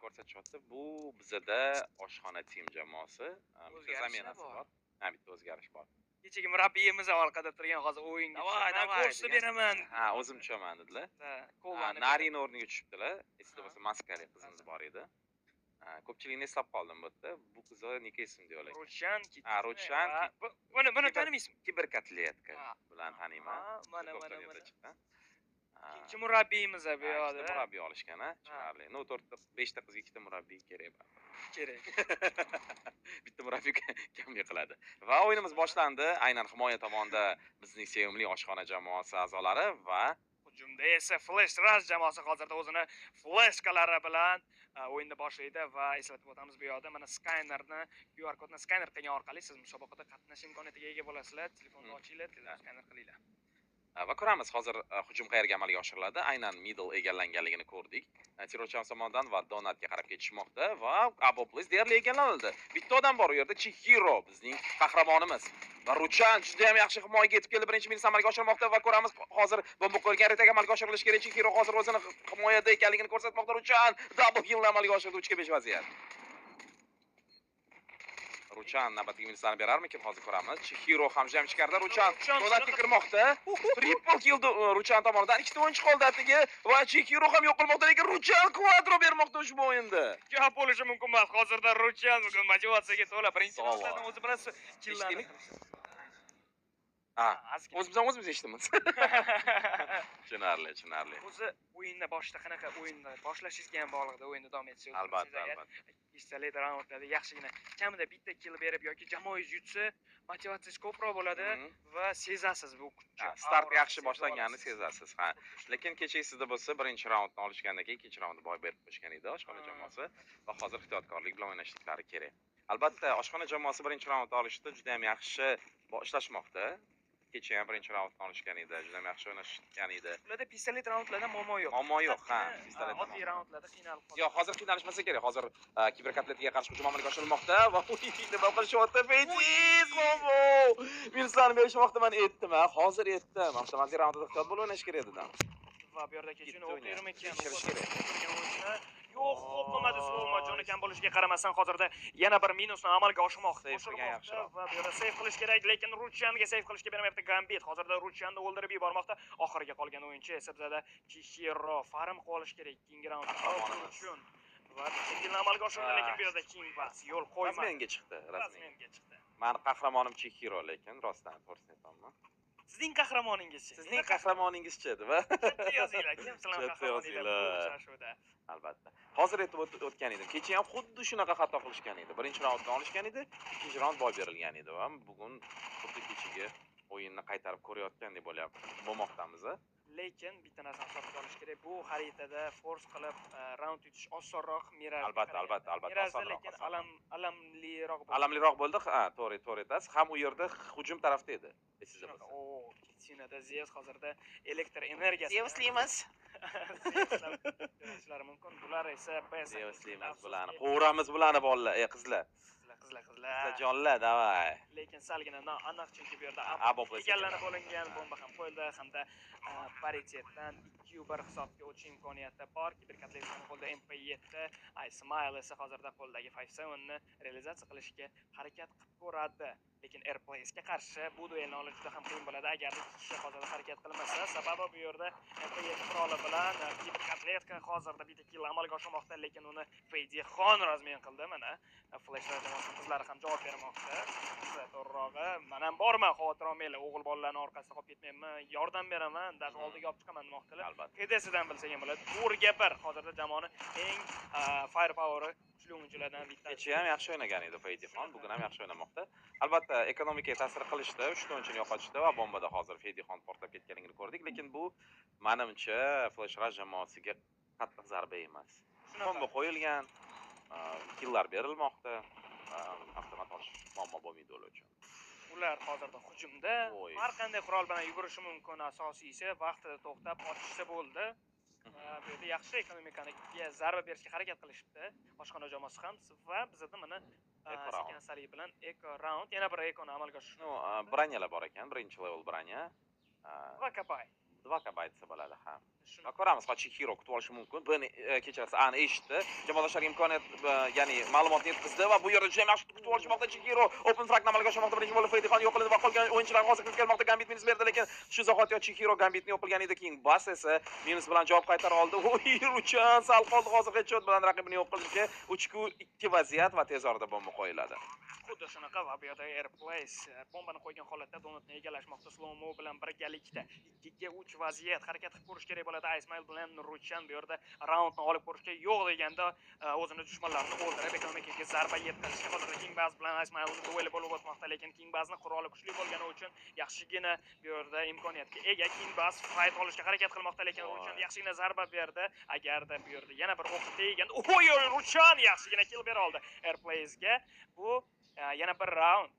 ko'rsatishyapti. Bu bizada oshxona tim jamoasi. Bitta zaminasi bor. Ha, bitta o'zgarish bor. Kechagi murabbiyimiz orqada turgan hozir o'yinga Davay, ko'rsatib beraman. Ha, o'zim tushaman dedilar. Qo'llarni Narin o'rniga tushibdilar. Esida bo'lsa Maskali qizimiz bor edi. Ko'pchilikni eslab qoldim bu yerda. Bu qizni nega ism deyaplar? Rushan Kitchen. Rushan. Buni tanimaysizmi? Kiberkotletka bilan taniyman. Mana. chiqqan. Ikkinchi murabbiyimiz bu yoqda. Ikkita murabbiy olishgan, tushunarli. No, 5 ta qizga ikkita murabbiy kerak. Bitta murabbiy kamga qiladi. Va o'yinimiz boshlandi. Aynan himoya tomonda bizning sevimli oshxona jamoasi a'zolari va hujumda esa Flash Rush jamoasi hozirda o'zini flashkalari bilan o'yinni boshlaydi va eslatib o'tamiz bu yoqda mana skanerni QR kodni skaner qilgan orqali siz musobaqada qatnashish imkoniyatiga ega bo'lasizlar. Telefonni ochinglar, skaner qilinglar. Va ko'ramiz hozir hujum qayerga amalga oshiriladi. Aynan middle egallanganligini ko'rdik. Tirocham tomonidan va Donatga qarab ketishmoqda va Aboplis deyarli egallanildi. Bitta odam bor u yerda, Chihiro bizning qahramonimiz. Va Ruchan juda ham yaxshi himoyaga yetib keldi. Birinchi minus amalga oshirmoqda va ko'ramiz hozir bomba qo'yilgan retaga amalga oshirilishi kerak. Chihiro hozir o'zini himoyada ekanligini ko'rsatmoqda. Ruchan double kill amalga oshirdi 3-5 vaziyat. Ruchan navbatdagi minuslarni berarmikin hozir ko'ramiz. Chihiro ham jam chiqardi. Ruchan Donatga kirmoqda. Triple kill Ruchan tomonidan. Ikkita o'yinchi qoldi atigi va Chihiro ham yo'q qilmoqda, lekin Ruchan quadro bermoqda ushbu o'yinda. Gap bo'lishi mumkin emas. Hozirda Ruchan bugun motivatsiyaga to'la. Birinchi raunddan o'zi bilan killlarni. O'zimiz eshitdimiz. Tushunarli. O'zi o'yinda boshida qanaqa o'yinni boshlashingizga ham bog'liqda, o'yinni davom etishingiz. Albatta. Ishtalaydi raundlarda yaxshigina kamida bitta kill berib yoki jamoangiz yutsa, motivatsiyasi ko'proq bo'ladi va sezasiz bu kuchni. Start yaxshi boshlanganini sezasiz. Lekin kechagi sizda bo'lsa, birinchi raundni olishgandan keyin ikkinchi raundni boy berib qo'yishgan edi oshxona jamoasi va hozir ehtiyotkorlik bilan o'ynashliklari kerak. Albatta, oshxona jamoasi birinchi raundni olishda juda ham yaxshi ishlashmoqda. Kecha ham birinchi raundni olishgan edi, juda ham yaxshi o'ynashgan edi. Ularda pistolet raundlarda muammo yo'q. Muammo yo'q, pistolet. Oddiy raundlarda qiynalib qoldi. Yo'q, hozir qiynalishmasa kerak. Hozir kiberkotletiga qarshi hujum amalga oshirilmoqda va nima qilishyapti? Feytis bombo! Minuslarni berishmoqda, men aytdim, hozir aytdim. Avtomatik raundda ehtiyot bo'lib o'ynash kerak edi. Va bu yerda kechini o'qirim ekan. Yo'q, qo'pmadi Slowmo joni kam bo'lishiga qaramasdan hozirda yana bir minusni amalga oshirmoqda. Va bu yerda save qilish kerak, lekin Ruchanga save qilishga bermayapti Gambit. Hozirda Ruchanni o'ldirib yubormoqda. Oxiriga qolgan o'yinchi esa bizada Chihiro farm qolish kerak keyingi raundda uchun. Va chekilni amalga oshirdi, lekin bu yerda King Bats yo'l qo'ymadi. Rasmenga chiqdi. Meni qahramonim Chihiro, lekin rostdan to'g'risini aytaman. Sizning qahramoningiz-chi? Sizning qahramoningiz-chi deb. Yozinglar, kim sizlarning qahramoninglar? Albatta. Hozir aytib o'tgan edim. Kecha ham xuddi shunaqa xato qilishgan edi. Birinchi raundni olishgan edi, ikkinchi raund boy berilgan edi va bugun xuddi kechagi o'yinni qaytarib ko'rayotgandek bo'lmoqdamiz. Lekin bitta narsani hisobga olish kerak. Bu xaritada force qilib raund yutish osonroq Miraj. Albatta, osonroq. Lekin alamliroq bo'ldi. Alamliroq bo'ldi. To'g'ri aytasiz. Ham u yerda hujum tarafda edi. Esingizda bo'lsa. Kitchenada Zeus hozirda elektr energiyasi. Zeuslaymiz. Zeuslar mumkin. Bular esa Zeuslaymiz bularni. Qo'ramiz bularni bolalar, qizlar. Qizlar jonlar, davay. Lekin salgina aniq chunki bu yerda egallanib olingan bomba ham qo'yildi hamda paritetdan 2-1 hisobga o'tish imkoniyati bor. Kiberkotletning qo'lida MP7, Smile esa hozirda qo'ldagi 5-7 ni realizatsiya qilishga harakat qilib ko'radi. Lekin Airplace'ga qarshi bu duelni olish juda ham qiyin bo'ladi agar ikki kishi hozirda harakat qilmasa. Sababi bu yerda MP7 quroli bilan Kiberkotletka hozirda bitta kill amalga oshirmoqda, lekin uni Feydixon razmen qildi. Mana Flash jamoasining qizlari ham javob bermoqda. To'g'rirog'i, men ham borman, xavotir olmanglar, o'g'il bolalarning orqasida qolib ketmayman, yordam beraman, даже oldiga olib chiqaman demoqdalar. Pedesidan bilsak ham bo'ladi. 1-1 hozirda jamoani eng firepower'i kuchli o'yinchilardan bittasi. Kecha ham yaxshi o'ynagan edi Feydixon, bugun ham yaxshi o'ynamoqda. Albatta, ekonomikaga ta'sir qilishda, 3 ta o'yinchini yo'qotishda va bombada hozir Feydixon portlab ketganligini ko'rdik, lekin bu menimcha Flash Rush jamoasiga qattiq zarba emas. Bomba qo'yilgan, killlar berilmoqda. Avtomat olish muammo bo'lmaydi ular uchun. Ular hozirda hujumda har qanday qurol bilan yugurishi mumkin, asosiysi vaqtida to'xtab otishsa bo'ldi. Bu yerda yaxshi ekonomikaga zarba berishga harakat qilishibdi. Oshxona jamoasi ham va bizda mana sekin bilan eko round, yana bir ekoni amalga oshirdi. Branyalar bor ekan, birinchi level branya. Va Kapay. 2 aytsa bo'ladi, ha. Shuni Va ko'ramiz, hozir Hero kutib olishi mumkin. Buni kechirasiz, ani eshitdi. Jamoadoshlariga imkoniyat, ya'ni ma'lumotni yetkazdi va bu yerda juda ham yaxshi kutib olishmoqda Hero. Open frag amalga oshirmoqda. Birinchi bo'lib Fedixon yo'q qilindi va qolgan o'yinchilar hozir kirib kelmoqda. Gambit minus berdi, lekin shu zahoti Hero Gambitni yo'q qilgan edi. King Bass esa minus bilan javob qaytara oldi. Oy, Ruchan sal qoldi hozir headshot bilan raqibini yo'q qilishga. 3-2 vaziyat va tez orada bomba qo'yiladi. xuddi shunaqa va bu yerda Airplace bombani qo'ygan holatda donutni egallashmoqda Slomo bilan birgalikda 2-3 vaziyat harakat qilib ko'rish kerak bo'ladi. Ismail bilan Nurchan bu yerda raundni olib ko'rishga yo'q deganda o'zini dushmanlarini o'ldirib ekonomikaga zarba yetkazishga hozirda King Baz bilan Ismailning dueli bo'lib o'tmoqda, lekin King Bazning quroli kuchli bo'lgani uchun yaxshigina bu yerda imkoniyatga ega. King Baz fight olishga harakat qilmoqda, lekin Ruchan yaxshigina zarba berdi. Agarda bu yerda yana bir o'q teganda, oy, Ruchan yaxshigina kill bera oldi Airplace'ga. Bu yana bir raund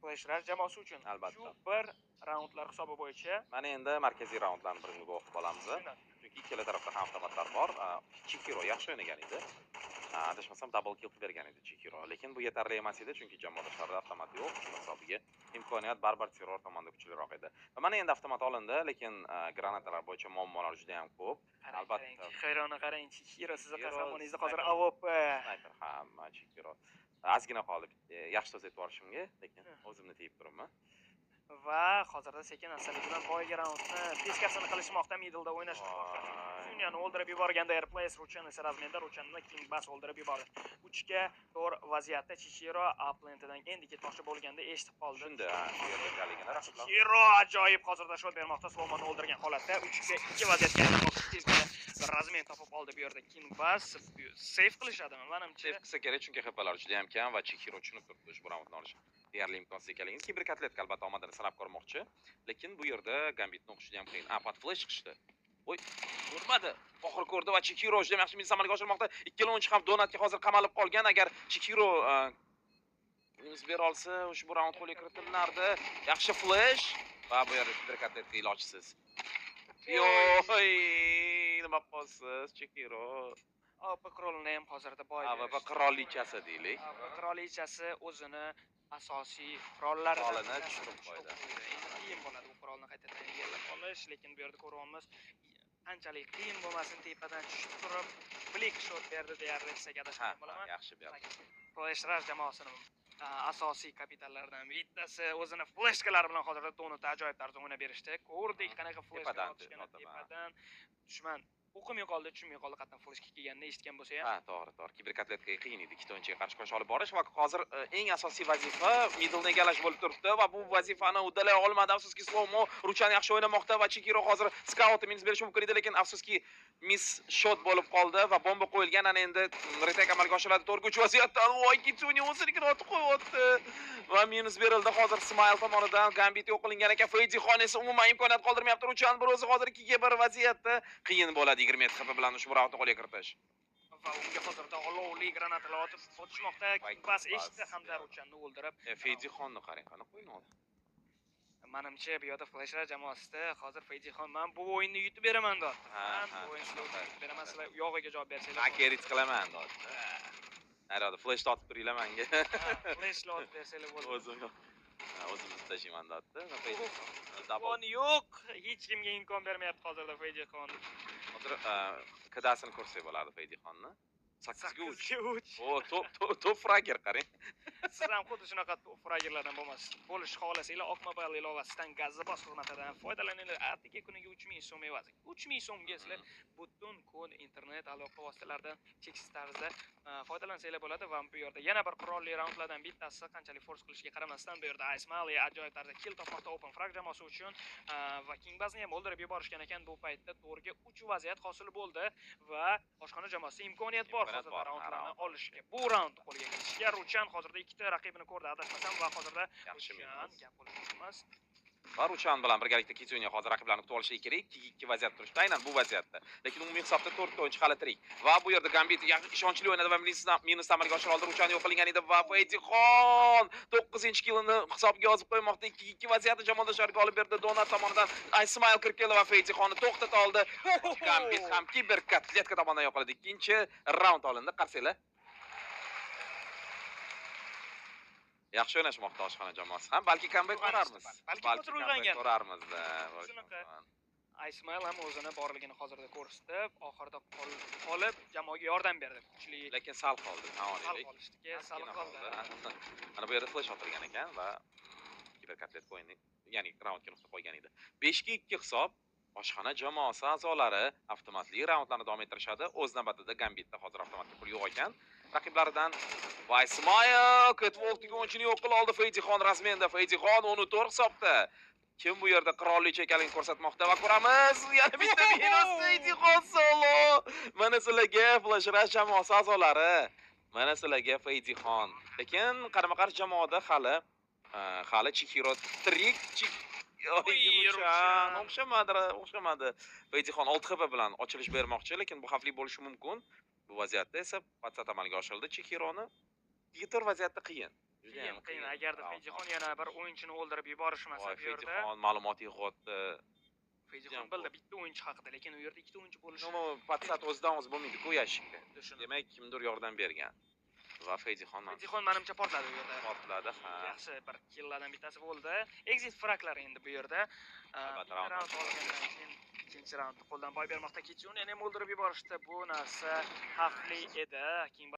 Flashlar jamoasi uchun. Albatta. Shu bir raundlar hisobi bo'yicha Mana endi markaziy raundlarni birini o'qib olamiz. Chunki ikkala tarafda ham avtomatlar bor. Chihiro yaxshi o'ynagan edi. Adashmasam double kill bergan edi Chihiro, lekin bu yetarli emas edi, chunki jamoadoshlari avtomat yo'q. Shu hisobiga imkoniyat barbar terror tomonidan kuchliroq edi. Va mana endi avtomat olindi, lekin granatalar bo'yicha muammolar juda ham ko'p. Albatta. Xayrona qarang, Chihiro sizni qahramoningizda hozir AWP. Sniper ham Chihiro. Ozgina qoldi. Yaxshi so'z aytib yuborishimga, lekin o'zimni tiyib turibman. Va hozirda sekin astalik bilan boyga raundni peskasini qilishmoqda, middleda o'ynashmoqda. Juniorni o'ldirib yuborganda Airplace Ruchan esa razmenda Ruchanni King Bass o'ldirib yubordi. 3-4 vaziyatda Chihiro uplantidan endi ketmoqchi bo'lganda eshitib qoldi. Shunda bu yerda ekanligini raqiblar. Chihiro ajoyib hozirda shot bermoqda, Slomani o'ldirgan holatda 3-2 vaziyatga aylanmoqda. Razmen topib oldi bu yerda King Bass. Save qilishadimi? Menimcha Save qilsa kerak, chunki HP'lar juda ham kam va Chihiro tushunib turibdi ushbu raundni olish deyarli imkonsiz ekanligini. Kiberkatletka albatta omadini sinab ko'rmoqchi, lekin bu yerda Gambitni o'qish juda ham qiyin. Pat flash chiqishdi. Oy, urmadi. Oxir ko'rdi va Chihiro juda ham yaxshi minus amalga oshirmoqda. Ikkala o'yinchi ham donatga hozir qamalib qolgan. Agar Chihiro minus bera olsa, ushbu raund qo'lga kiritilardi. Yaxshi flash va bu yerda kiberkatletka ilojsiz. Yo'y, nima qilsiz Chihiro? AWP qirolini ham hozirda boy. AWP qirolichasi deylik. AWP qirolichasi o'zini asosiy qurollaridan tushirib qo'ydi. Qiyin bo'ladi bu qurolni qaytadan egallab olish, lekin bu yerda ko'ryapmiz qanchalik qiyin bo'lmasin, tepadan tushib turib, flick shot berdi deyarli desak adashgan bo'laman. Yaxshi berdi. Flashlar jamoasining asosiy kapitallaridan bittasi o'zini flashkalar bilan hozirda donutda ajoyib tarzda o'ynab berishdi. Ko'rdik qanaqa flashkalar otishgan tepadan. Dushman o'qimay qoldi, tushunmay qoldi, qatdan flashka kelganini eshitgan bo'lsa ham. Ha, to'g'ri. Kiberkatletkaga qiyin edi ikkita o'yinchiga qarshi kurash olib borish va hozir eng asosiy vazifa middlni egallash bo'lib turibdi va bu vazifani uddalay olmadi. Afsuski Slomo Ruchan yaxshi o'ynamoqda va Chihiro hozir scoutni minus berishi mumkin edi, lekin afsuski miss shot bo'lib qoldi va bomba qo'yilgan. Ana endi retake amalga oshiriladi. To'rguch vaziyatdan voy Kitsuni o'zinikini otib qo'yapti va minus berildi hozir Smile tomonidan. Gambit yo'q qilingan ekan. Fedixon esa umuman imkoniyat qoldirmayapti. Ruchan bir o'zi hozir 2-1 vaziyatda qiyin bo'ladi 20 HP bilan ushbu raundni qo'lga kiritish. Va unga hozirda olovli granatalar otib o'tishmoqda. Bas eshitdi hamda Ruchanni o'ldirib. Fedixonni qarang, qanaqa o'ynadi. Menimcha bu yerda flashlar jamoasida hozir Fedixon men bu o'yinni yutib beraman deb. Men bu o'yinni yutib beraman, sizlar yog'iga javob bersanglar. Akerit qilaman deb. Narada flash otib turinglar menga. Flash otib bersanglar bo'ladi. O'zim yo'q. O'zimiz tashiyman debdi. Dabon yo'q. Hech kimga imkon bermayapti hozirda Fedixon. Hozir kadasini ko'rsak bo'ladi Fedixonni. 8 ga 3. O, top frager qarang. Siz ham xuddi shunaqa top fragerlardan bo'lish xohlasanglar, Oq Mobile ilovasidan Gazabos xizmatidan foydalaninglar. Atigi kuniga 3000 so'm evaziga. 3000 so'mga sizlar butun kod internet aloqa vositalaridan cheksiz tarzda foydalansanglar bo'ladi va bu yerda yana bir qurolli raundlardan bittasi qanchalik force qilishiga qaramasdan bu yerda Ismail ajoyib tarzda kill topmoqda Open Frag jamoasi uchun va King Bazni ham o'ldirib yuborishgan ekan. Bu paytda to'rga 3 vaziyat hosil bo'ldi va oshxona jamoasi imkoniyat bor hozirda raundlarni olishga. Bu raundni qo'lga kiritishga Ruchan hozirda ikkita raqibini ko'rdi, adashmasam va hozirda yaxshi gap bo'lishi emas. Va Ruchan bilan birgalikda Kitsuni hozir raqiblarni kutib olishi kerak. 2-2 vaziyat turibdi. Aynan bu vaziyatda. Lekin umumiy hisobda 4 ta o'yinchi hali tirik. Va bu yerda Gambit ishonchli o'ynadi va minus amalga oshira oldi. Ruchan yo'q qilingan edi va Fedixon 9-killini hisobga yozib qo'ymoqda. 2-2 vaziyatni jamoadoshlariga olib berdi. Donat tomonidan Ismail kirib keldi va Fedixonni to'xtata oldi. Gambit ham kiberkatletka tomonidan yo'qoldi. Ikkinchi raund olindi. Qarsanglar. Yaxshi o'ynashmoqda oshxona jamoasi ham. Balki comeback ko'rarmiz. Balki ko'rarmiz. Ko'rarmiz-da. Shunaqa Ismail ham o'zini borligini hozirda ko'rsatdi. Oxirida qolib jamoaga yordam berdi. Kuchli lekin sal qoldi. sal Taoniylik. qolishdiki, sal qoldi. Ana bu yerda flash otilgan ekan va kiberkotlet o'yinning, ya'ni raundga nuqta qo'ygan edi. 5-2 hisob. Oshxona jamoasi a'zolari avtomatli raundlarni davom ettirishadi. O'z navbatida Gambitda hozir avtomatga pul yo'q ekan. Raqiblaridan Ismail Catwalk'dagi o'yinchini yo'q qila oldi. Feydixon rasmenda. Feydixon 14 hisobda. Kim bu yerda qirollik ekanligini ko'rsatmoqda va ko'ramiz. Yana bitta minus Feydixon solo. Mana sizlarga Flash Rush jamoasi a'zolari. Mana sizlarga Feydixon. Lekin qarama-qarshi jamoada hali Chihiro tirik. O'xshamadi. Feydixon 6 HP bilan ochilish bermoqchi, lekin bu xavfli bo'lishi mumkin. Bu vaziyatda esa patsat amalga oshirildi. Chihironi Gitor vaziyatda qiyin. Qiyin. Agarda Feydixon yana bir o'yinchini o'ldirib yuborishmasa bu yerda. Feydixon ma'lumot yig'otdi. Feydixon bildi bitta o'yinchi haqida, lekin u yerda ikkita o'yinchi bo'lishi. No, patsat o'zidan o'zi bo'lmaydi-ku yashikka. Demak, kimdir yordam bergan. Va Feydixon menimcha portladi bu yerda. portladi, ha. Yaxshi bir killlardan bittasi bo'ldi. Exit fraglar endi bu yerda. Raund olgandan keyin ikkinchi raundni qo'ldan boy bermoqda. Kichuni ham o'ldirib yuborishdi. Bu narsa xavfli edi. Keyin